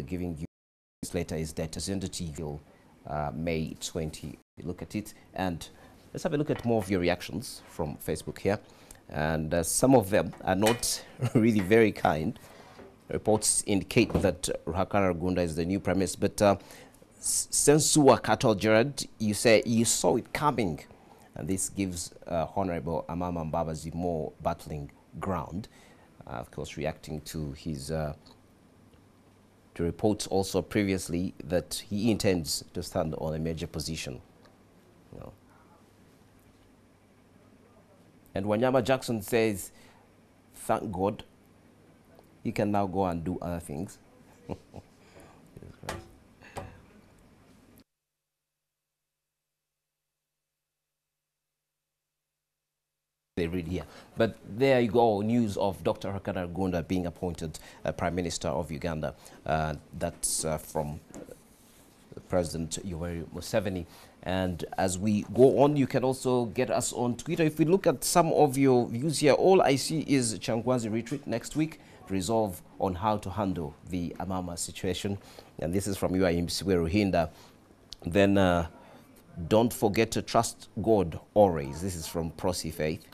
giving you this later is that NTV May 20. Look at it, and let's have a look at more of your reactions from Facebook here. And some of them are not really very kind. Reports indicate that Ruhakana Rugunda is the new Prime Minister, but Sensua Cattle Gerard, you say you saw it coming, and this gives Honorable Amama Mbabazi more battling ground. Of course, reacting to his to reports also previously that he intends to stand on a major position. You know. And Wanyama Jackson says, thank God, he can now go and do other things. They read here. But there you go, news of Dr. Ruhakana Rugunda being appointed Prime Minister of Uganda. That's from President Yoweri Museveni. And as we go on, you can also get us on Twitter. If we look at some of your views here, all I see is Changwazi retreat next week, resolve on how to handle the Amama situation. And this is from Ruhunda. Then don't forget to trust God always. This is from Prosi Faith.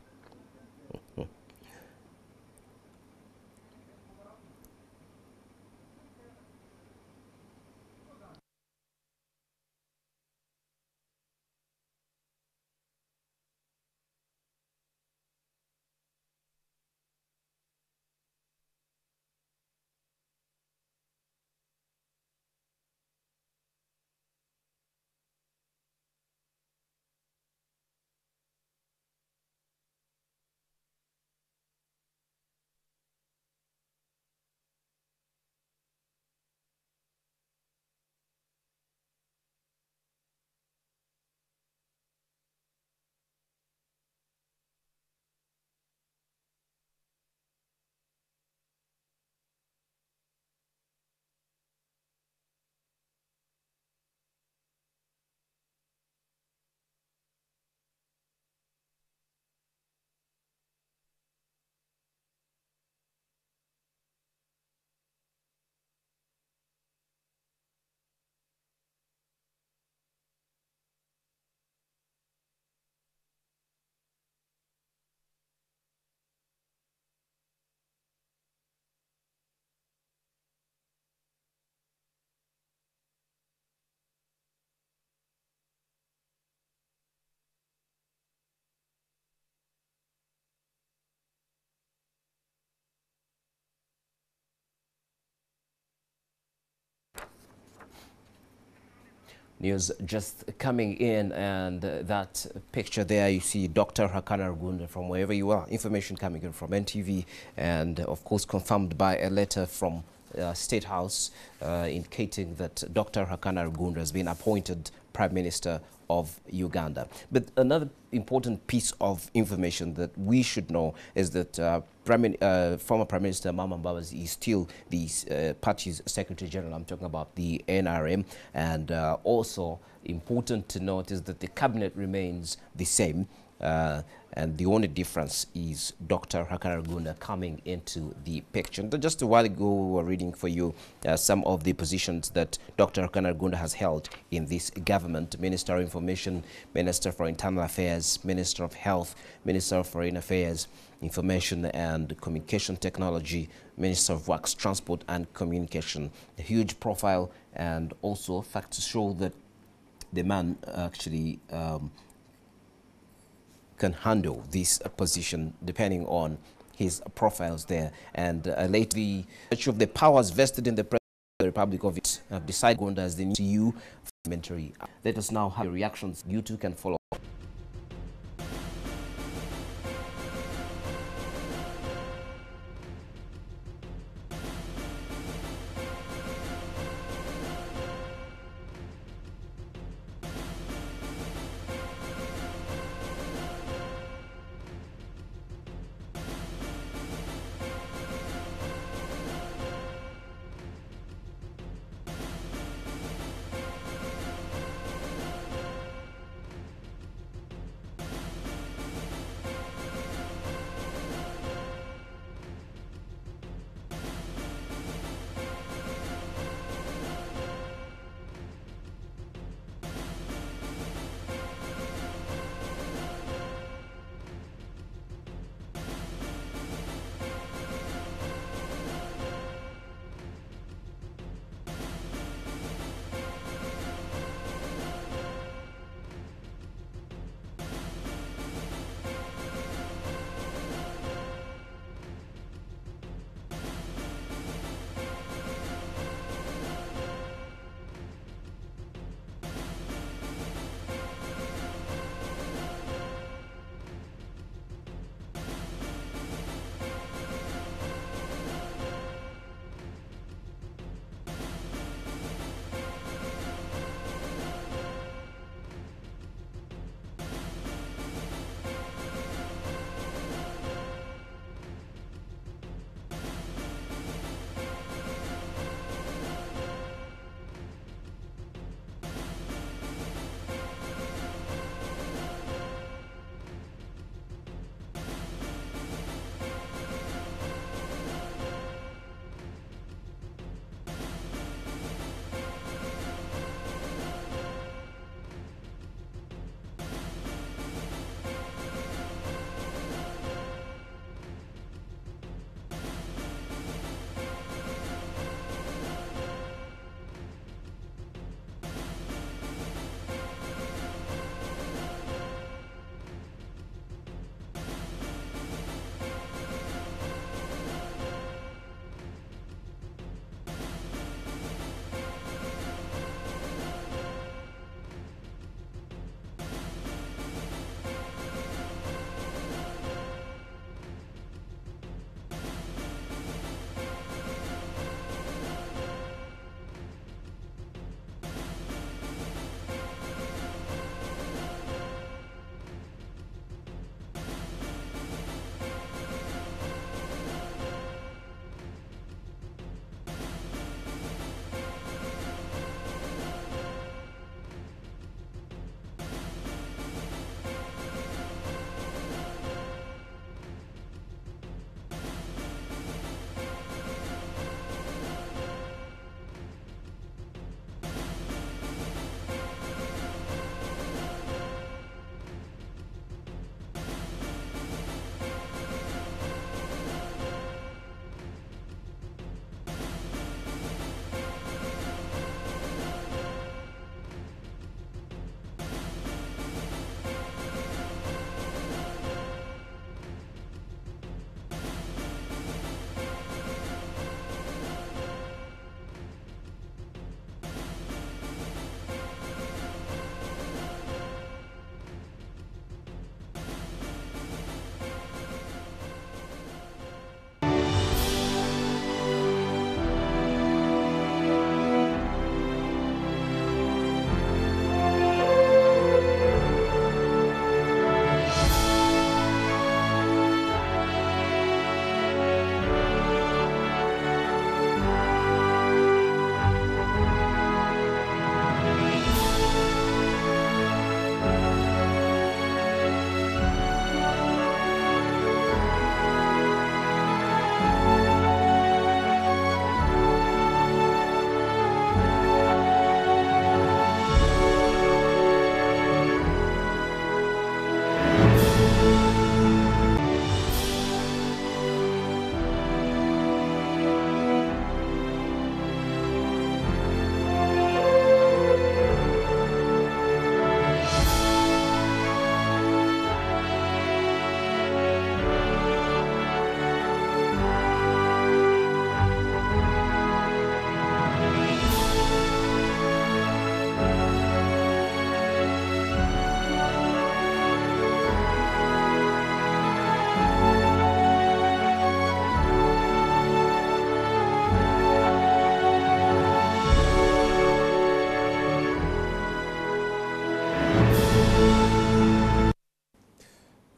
News just coming in, and that picture there, you see Dr. Ruhakana Rugunda from wherever you are. Information coming in from NTV, and of course confirmed by a letter from State House indicating that Dr. Ruhakana Rugunda has been appointed Prime Minister of Uganda. But another important piece of information that we should know is that former Prime Minister Amama Mbabazi is still the party's Secretary General. I'm talking about the NRM. And also important to note is that the cabinet remains the same. And the only difference is Dr. Ruhakana Rugunda coming into the picture. And just a while ago, we were reading for you some of the positions that Dr. Ruhakana Rugunda has held in this government: Minister of Information, Minister for Internal Affairs, Minister of Health, Minister of Foreign Affairs, Information and Communication Technology, Minister of Works, Transport and Communication. A huge profile, and also facts show that the man actually can handle this position depending on his profiles there. And lately, of the powers vested in the President of the Republic of it have decided Rugunda as the new parliamentary. Let us now have your reactions. You too can follow.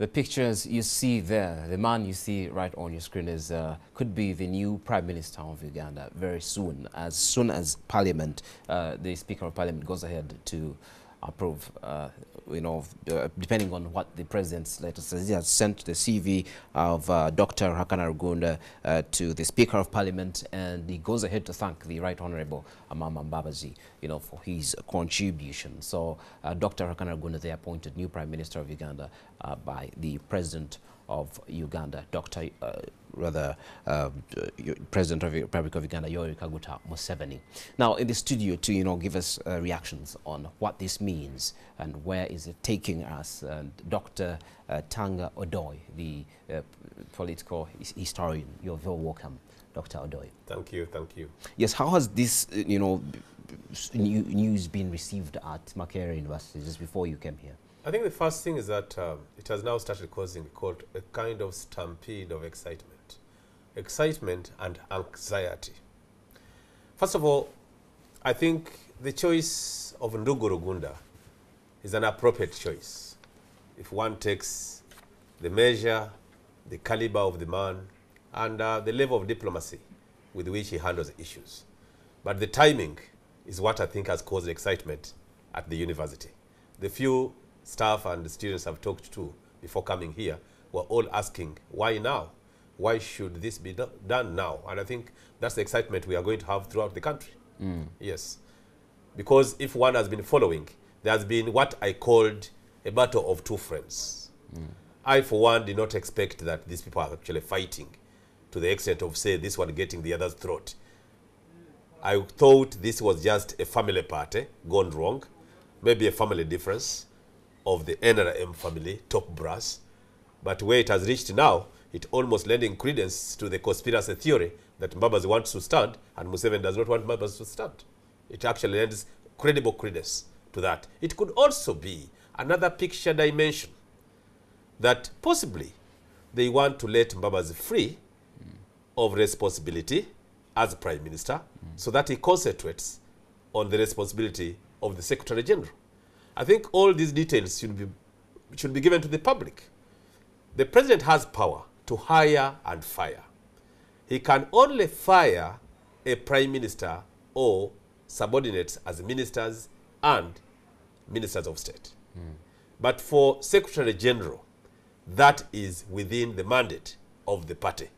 The pictures you see there, the man you see right on your screen is could be the new Prime Minister of Uganda very soon as Parliament, the Speaker of Parliament goes ahead to approve, depending on what the President's letter says. He has sent the CV of Dr. Ruhakana Rugunda to the Speaker of Parliament, and he goes ahead to thank the Right Honourable Amama Mbabazi, for his contribution. So Dr. Ruhakana Rugunda, the appointed new Prime Minister of Uganda by the President of Uganda, President of the Republic of Uganda, Yoweri Kaguta Museveni. Now, in the studio to give us reactions on what this means and where is it taking us, and Dr. Tanga Odoi, the political historian. You're very welcome, Dr. Odoi. Thank you, thank you. Yes, how has this news been received at Makerere University just before you came here? I think the first thing is that it has now started causing a kind of stampede of excitement and anxiety. First of all, I think the choice of Ndugu Rugunda is an appropriate choice. If one takes the measure, the caliber of the man, and the level of diplomacy with which he handles issues. But the timing is what I think has caused excitement at the university. The few staff and the students I've talked to before coming here were all asking, why now? Why should this be done now? And I think that's the excitement we are going to have throughout the country. Yes. Because if one has been following, there has been what I called a battle of two friends. I, for one, did not expect that these people are actually fighting to the extent of, say, this one getting the other's throat. I thought this was just a family party gone wrong, maybe a family difference of the NRM family, top brass. But where it has reached now, it almost lending credence to the conspiracy theory that Mbabazi wants to stand and Museveni does not want Mbabazi to stand. It actually lends credible credence to that. It could also be another picture dimension that possibly they want to let Mbabazi free of responsibility as Prime Minister so that he concentrates on the responsibility of the Secretary General. I think all these details should be given to the public. The President has power to hire and fire. He can only fire a Prime Minister or subordinates as ministers and ministers of state. But for Secretary General, that is within the mandate of the party.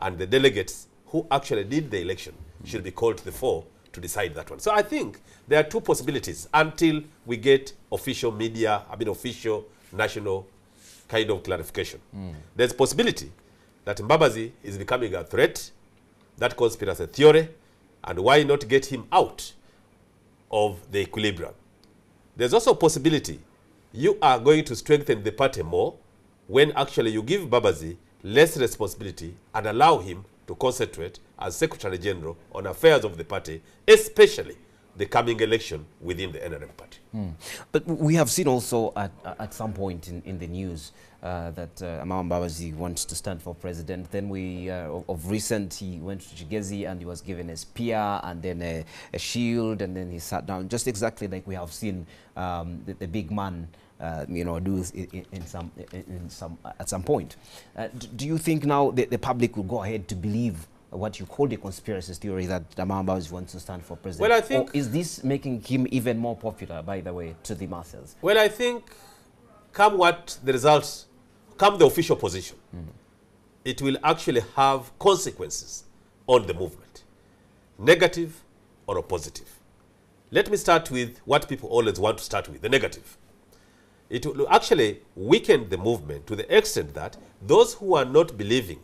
And the delegates who actually did the election should be called to the fore to decide that one. So I think there are two possibilities until we get official media, official national kind of clarification. There's a possibility that Mbabazi is becoming a threat, that conspiracy theory, and why not get him out of the equilibrium. There's also a possibility you are going to strengthen the party more when actually you give Mbabazi less responsibility and allow him to concentrate as Secretary General on affairs of the party, especially the coming election within the NRM party. But we have seen also at some point in the news that Amama Mbabazi wants to stand for president. Then of recent, he went to Chigezi and he was given a spear and then a shield, and then he sat down, just exactly like we have seen the big man do at some point. Do you think now the public will go ahead to believe what you call the conspiracy theory that Amama Mbabazi wants to stand for president? Well, I think, or is this making him even more popular, by the way, to the masses? Well, I think come what the results, come the official position, it will actually have consequences on the movement, negative or positive. Let me start with what people always want to start with, the negative. It will actually weaken the movement to the extent that those who are not believing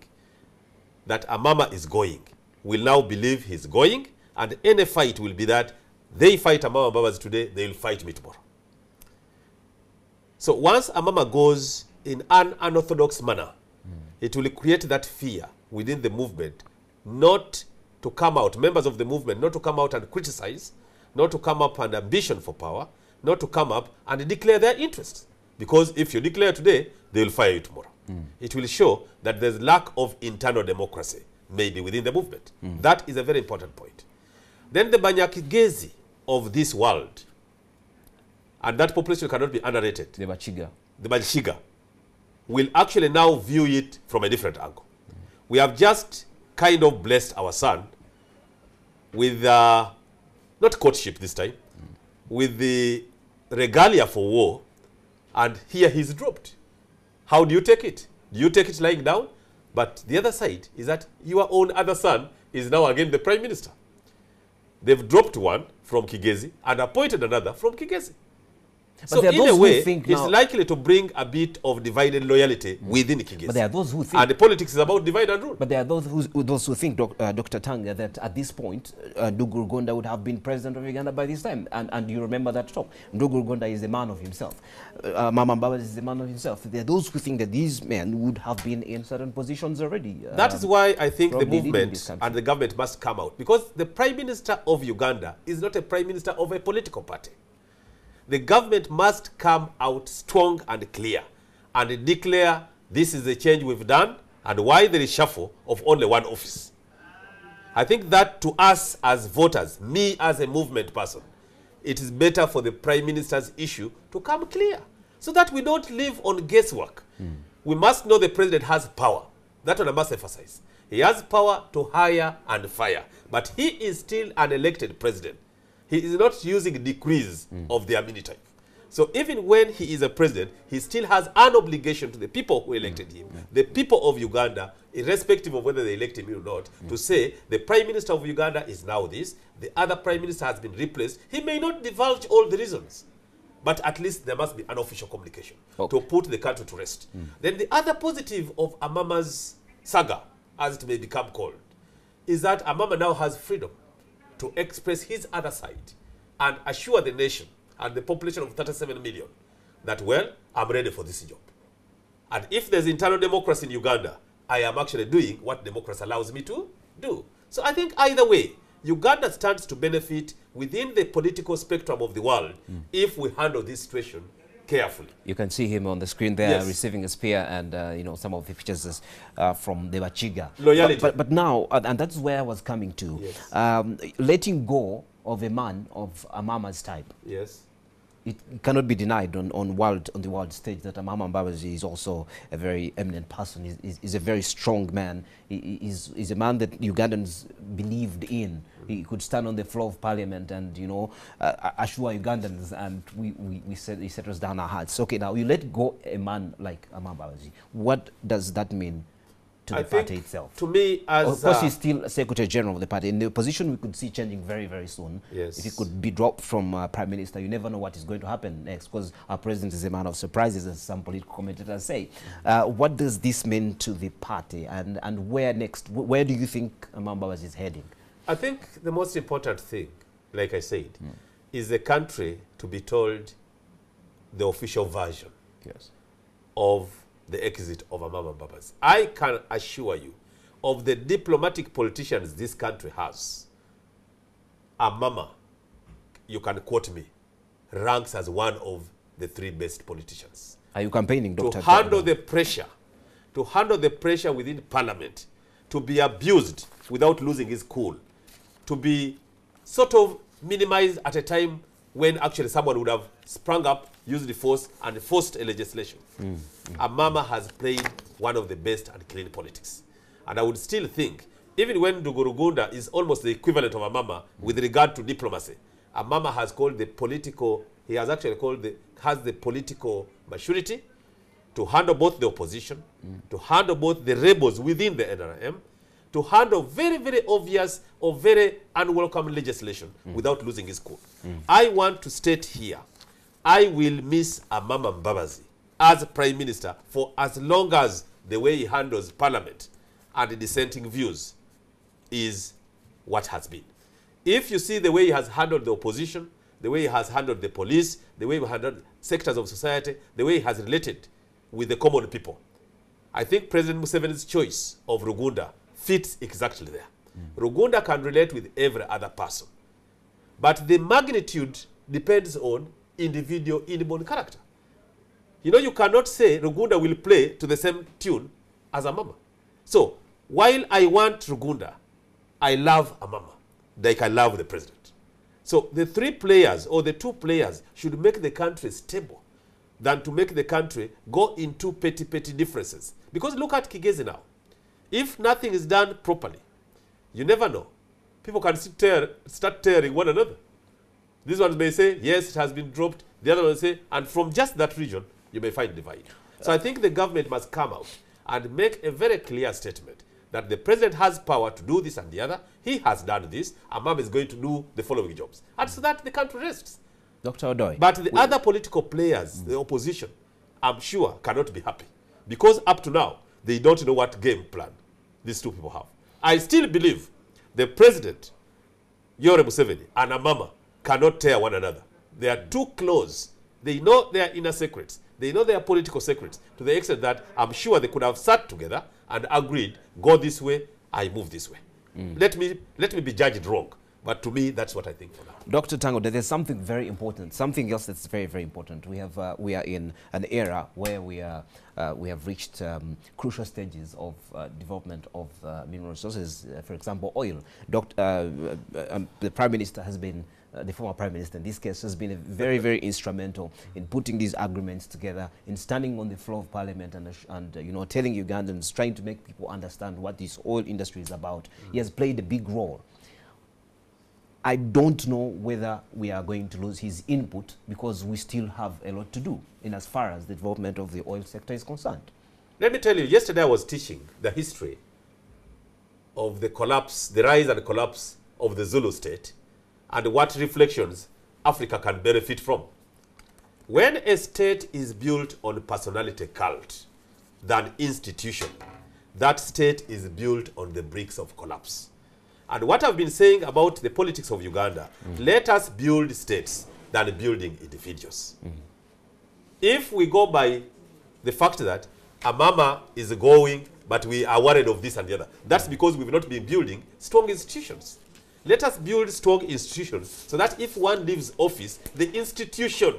that Amama is going will now believe he's going, and any fight will be that they fight Amama Mbabazi today, they will fight me tomorrow. So once Amama goes in an unorthodox manner, it will create that fear within the movement not to come out, members of the movement, not to come out and criticize, not to come up and ambition for power, not to come up and declare their interests. Because if you declare today, they will fire you tomorrow. It will show that there's lack of internal democracy, maybe within the movement. That is a very important point. Then the Banyakigezi of this world, and that population cannot be underrated. The Bachiga. The Bachiga. will actually now view it from a different angle. We have just kind of blessed our son with, not courtship this time, with the regalia for war, and here he's dropped. How do you take it? Do you take it lying down? But the other side is that your own other son is now again the prime minister. They've dropped one from Kigezi and appointed another from Kigezi. But so in a way, it's now, likely to bring a bit of divided loyalty within Kigezi. But there are those who think, and the politics is about divide and rule. But there are those who think, Dr. Tanga, that at this point, Ndugu Rugunda would have been president of Uganda by this time. And you remember that talk. Ndugu Rugunda is a man of himself. Mama Mbabazi is a man of himself. There are those who think that these men would have been in certain positions already. That is why I think the movement and the government must come out. Because the prime minister of Uganda is not a prime minister of a political party. The government must come out strong and clear and declare this is the change we've done and why there is shuffle of only one office. I think that to us as voters, me as a movement person, it is better for the prime minister's issue to come clear so that we don't live on guesswork. We must know the president has power. That one I must emphasize. He has power to hire and fire, but he is still an elected president. He is not using decrees of the Amini type. So even when he is a president, he still has an obligation to the people who elected him, the people of Uganda, irrespective of whether they elect him or not, to say the prime minister of Uganda is now this, the other prime minister has been replaced. He may not divulge all the reasons, but at least there must be an official communication to put the country to rest. Then the other positive of Amama's saga, as it may become called, is that Amama now has freedom to express his other side and assure the nation and the population of 37 million that, well, I'm ready for this job. And if there's internal democracy in Uganda, I am actually doing what democracy allows me to do. So I think either way, Uganda stands to benefit within the political spectrum of the world if we handle this situation carefully. You can see him on the screen there, receiving a spear, and you know, some of the pictures from the Wachiga. Loyalty. But now, and that's where I was coming to, letting go of a man of Amama's type. Yes. It cannot be denied on the world stage that Amama Mbabazi is also a very eminent person. He's a very strong man. He's a man that Ugandans believed in. He could stand on the floor of parliament and, you know, assure Ugandans, and we said he settles down our hearts. Okay, now you let go a man like Amama Mbabazi. What does that mean to the party itself? To me, as of course, he's still Secretary General of the party. In the position we could see changing very, very soon. Yes. If he could be dropped from Prime Minister, you never know what is going to happen next, because our president is a man of surprises, as some political commentators say. What does this mean to the party, and where next? Where do you think Amama Mbabazi is heading? I think the most important thing, like I said, is the country to be told the official version of the exit of Amama Mbabazi. I can assure you, of the diplomatic politicians this country has, Amama, you can quote me, ranks as one of the 3 best politicians. Are you campaigning, Dr. To handle the pressure within parliament, to be abused without losing his cool, to be sort of minimized at a time when actually someone would have sprung up, used the force, and forced a legislation. Amama has played one of the best and clean politics. And I would still think, even when Rugunda is almost the equivalent of Amama with regard to diplomacy, Amama has called the political, he has actually called has the political maturity to handle both the opposition, to handle both the rebels within the NRM, to handle very, very obvious or very unwelcome legislation without losing his cool. I want to state here, I will miss Amama Mbabazi as Prime Minister for as long as the way he handles Parliament and the dissenting views is what has been. If you see the way he has handled the opposition, the way he has handled the police, the way he handled sectors of society, the way he has related with the common people, I think President Museveni's choice of Rugunda fits exactly there. Rugunda can relate with every other person. But the magnitude depends on individual inborn character. You know, you cannot say Rugunda will play to the same tune as Amama. So, while I want Rugunda, I love Amama, like I love the president. So, the 3 players or the 2 players should make the country stable than to make the country go into petty differences. Because look at Kigezi now. If nothing is done properly, you never know. People can start tearing one another. These ones may say, yes, it has been dropped. The other ones say, and from just that region, you may find divide. So I think the government must come out and make a very clear statement that the president has power to do this and the other. He has done this. Amama is going to do the following jobs. And so that the country rests. Dr. Odoi. But the other political players, the opposition, I'm sure cannot be happy. Because up to now, they don't know what game plan these two people have. I still believe the president, Yoweri Museveni, and Amama cannot tear one another. They are too close. They know their inner secrets. They know their political secrets to the extent that I'm sure they could have sat together and agreed, go this way, I move this way. Let me be judged wrong. But to me, that's what I think for now. Dr. Tango, there's something very important, something else that's very, very important. We are in an era where we have reached crucial stages of development of mineral resources. For example, oil. The Prime Minister has been, the former Prime Minister in this case, has been very, very instrumental in putting these agreements together, in standing on the floor of Parliament and you know, telling Ugandans, trying to make people understand what this oil industry is about. He has played a big role. I don't know whether we are going to lose his input because we still have a lot to do in as far as the development of the oil sector is concerned. Let me tell you, yesterday I was teaching the history of the collapse, the rise and collapse of the Zulu state and what reflections Africa can benefit from. When a state is built on personality cult than institution, that state is built on the bricks of collapse. And what I've been saying about the politics of Uganda, let us build states than building individuals. If we go by the fact that Amama is going, but we are worried of this and the other, that's because we've not been building strong institutions. Let us build strong institutions so that if one leaves office, the institution,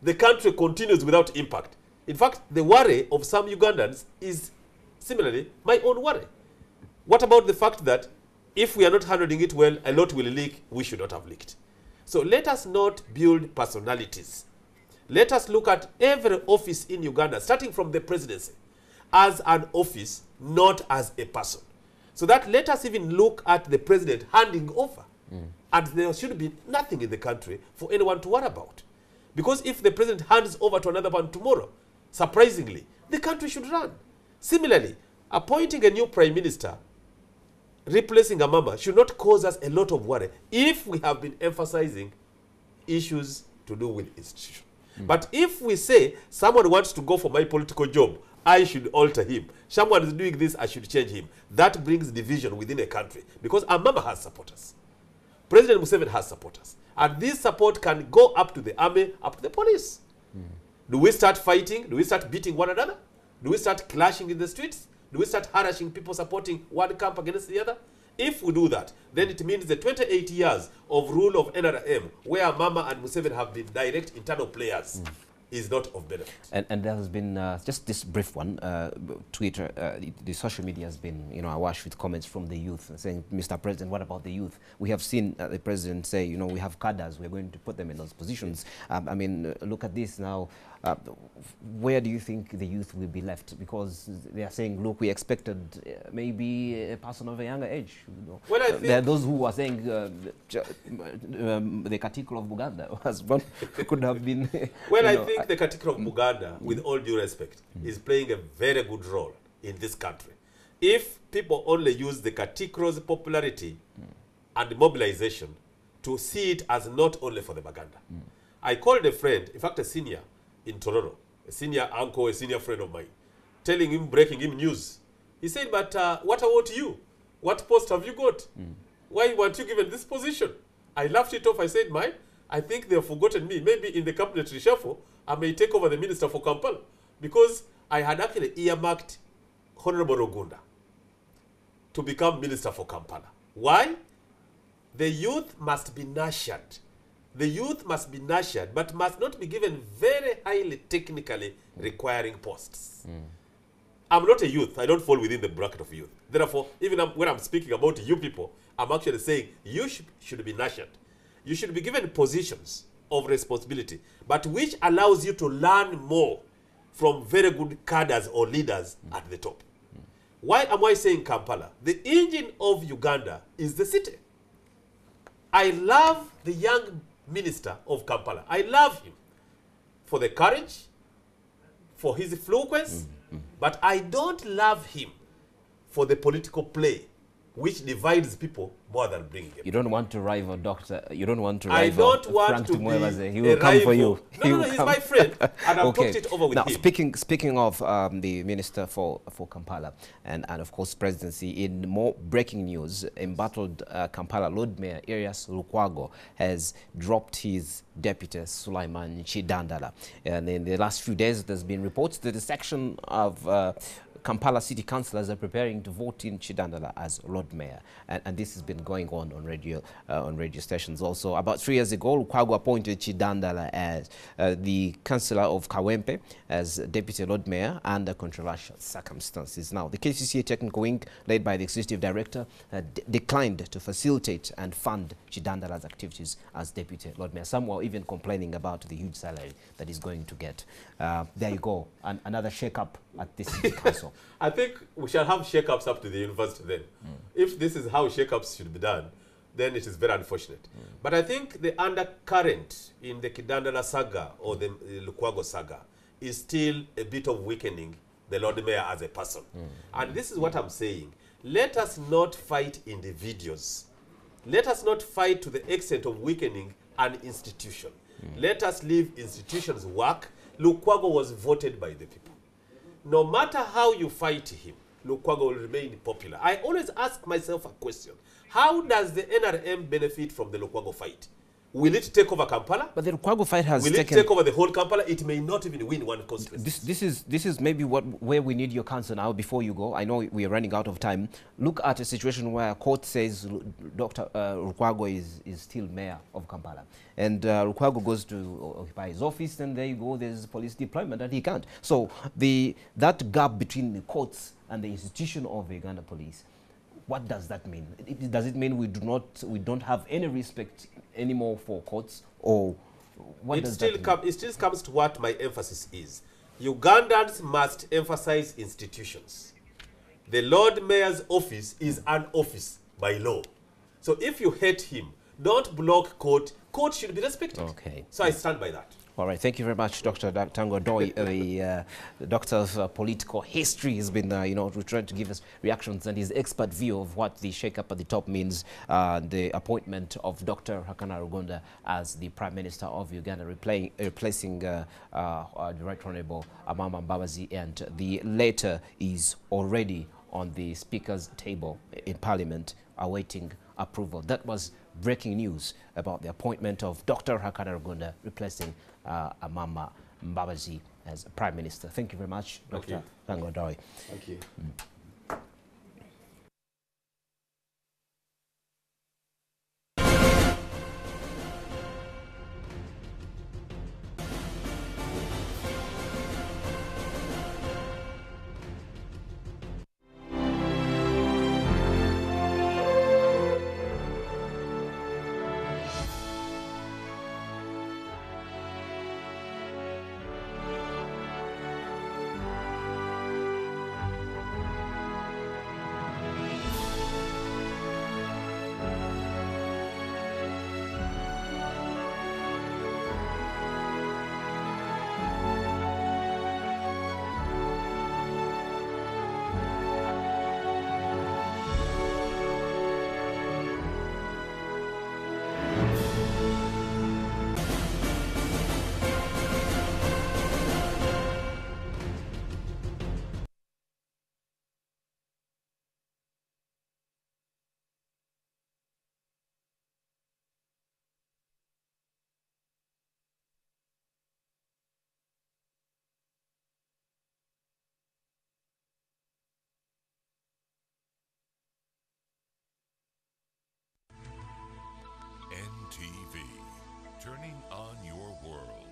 the country continues without impact. In fact, the worry of some Ugandans is similarly my own worry. What about the fact that if we are not handling it well, a lot will leak we should not have leaked? So let us not build personalities. Let us look at every office in Uganda, starting from the presidency, as an office, not as a person. So that let us even look at the president handing over. And there should be nothing in the country for anyone to worry about. Because if the president hands over to another one tomorrow, surprisingly, the country should run. Similarly, appointing a new prime minister, replacing Amama, should not cause us a lot of worry if we have been emphasizing issues to do with institution. But if we say someone wants to go for my political job, I should alter him. Someone is doing this, I should change him. That brings division within a country because Amama has supporters. President Museveni has supporters. And this support can go up to the army, up to the police. Do we start fighting? Do we start beating one another? Do we start clashing in the streets? Do we start harassing people supporting one camp against the other? If we do that, then it means the 28 years of rule of NRM, where Mama and Museveni have been direct internal players, is not of benefit. And there has been just this brief one, Twitter, the social media has been, you know, awash with comments from the youth saying, Mr. President, what about the youth? We have seen the president say, you know, we have cadres, we're going to put them in those positions. I mean, look at this now. Where do you think the youth will be left? Because they are saying, look, we expected maybe a person of a younger age. You know. Well, I think there are those who are saying the Katikiro of Buganda has one could have been. Well, I think the Katikiro of Buganda, with all due respect, is playing a very good role in this country. If people only use the Katikiro's popularity and mobilization to see it as not only for the Baganda. I called a friend, in fact a senior, in Toronto, a senior uncle, a senior friend of mine, telling him, breaking him news. He said, but what about you? What post have you got? Why weren't you given this position? I laughed it off. I said, mine? I think they have forgotten me. Maybe in the cabinet reshuffle, I may take over the minister for Kampala. Because I had actually earmarked Honorable Rugunda to become minister for Kampala. Why? The youth must be nurtured. The youth must be nurtured, but must not be given very highly technically requiring posts. I'm not a youth. I don't fall within the bracket of youth. Therefore, even when I'm speaking about you people, I'm actually saying you should be nurtured. You should be given positions of responsibility, but which allows you to learn more from very good cadres or leaders at the top. Why am I saying Kampala? The engine of Uganda is the city. I love the young minister of Kampala. I love him for the courage, for his fluency, but I don't love him for the political play which divides people more than bringing them. You don't want to rival Doctor. You don't want to rival. I don't want Frank to be Mbabazi. He a will come for you. No, he's my friend, and I've Okay. talked it over with now, him. speaking of the minister for Kampala and of course presidency, in more breaking news, embattled Kampala Lord Mayor Arias Lukwago has dropped his deputy Sulaiman Chidandala. And in the last few days, there's been reports that a section of Kampala city councillors are preparing to vote in Chidandala as Lord Mayor, and this has been going on radio stations also. About 3 years ago, Lukwago appointed Chidandala as the councillor of Kawempe as deputy Lord Mayor under controversial circumstances. Now, the KCCA technical wing, led by the executive director, declined to facilitate and fund Chidandala's activities as deputy Lord Mayor. Some were even complaining about the huge salary that he's going to get. There you go, another shake-up at the city council. I think we shall have shake-ups up to the university then. If this is how shake-ups should be done, then it is very unfortunate. But I think the undercurrent in the Kidandala saga or the Lukwago saga is still a bit of weakening the Lord Mayor as a person. And this is what I'm saying. Let us not fight individuals. Let us not fight to the extent of weakening an institution. Let us leave institutions work. Lukwago was voted by the people. No matter how you fight him, Lukwago will remain popular. I always ask myself a question. How does the NRM benefit from the Lukwago fight? Will it take over Kampala? But the Lukwago fight has Will it take over the whole Kampala? It may not even win one constituency. This is maybe where we need your counsel now before you go. I know we are running out of time. Look at a situation where a court says Dr. Lukwago is still mayor of Kampala. And Lukwago goes to occupy his office, and there you go, there's police deployment, and he can't. So that gap between the courts and the institution of the Uganda police, what does that mean? Does it mean we don't have any respect anymore for courts, or what does that mean? It still comes to what my emphasis is. Ugandans must emphasize institutions. The Lord Mayor's office is an office by law. So if you hate him, don't block court. Court should be respected. Okay. So I stand by that. All right, thank you very much, Dr. Tango Doi, the doctor of political history. Has been, trying to give us reactions and his expert view of what the shake-up at the top means. The appointment of Dr. Ruhakana Rugunda as the Prime Minister of Uganda, replacing the Right Honourable Amama Mbabazi, and the latter is already on the Speaker's table in Parliament, awaiting approval. That was breaking news about the appointment of Dr. Ruhakana Rugunda replacing Amama Mbabazi as Prime Minister. Thank you very much, Dr. Tango Doi. Thank you. NTV, turning on your world.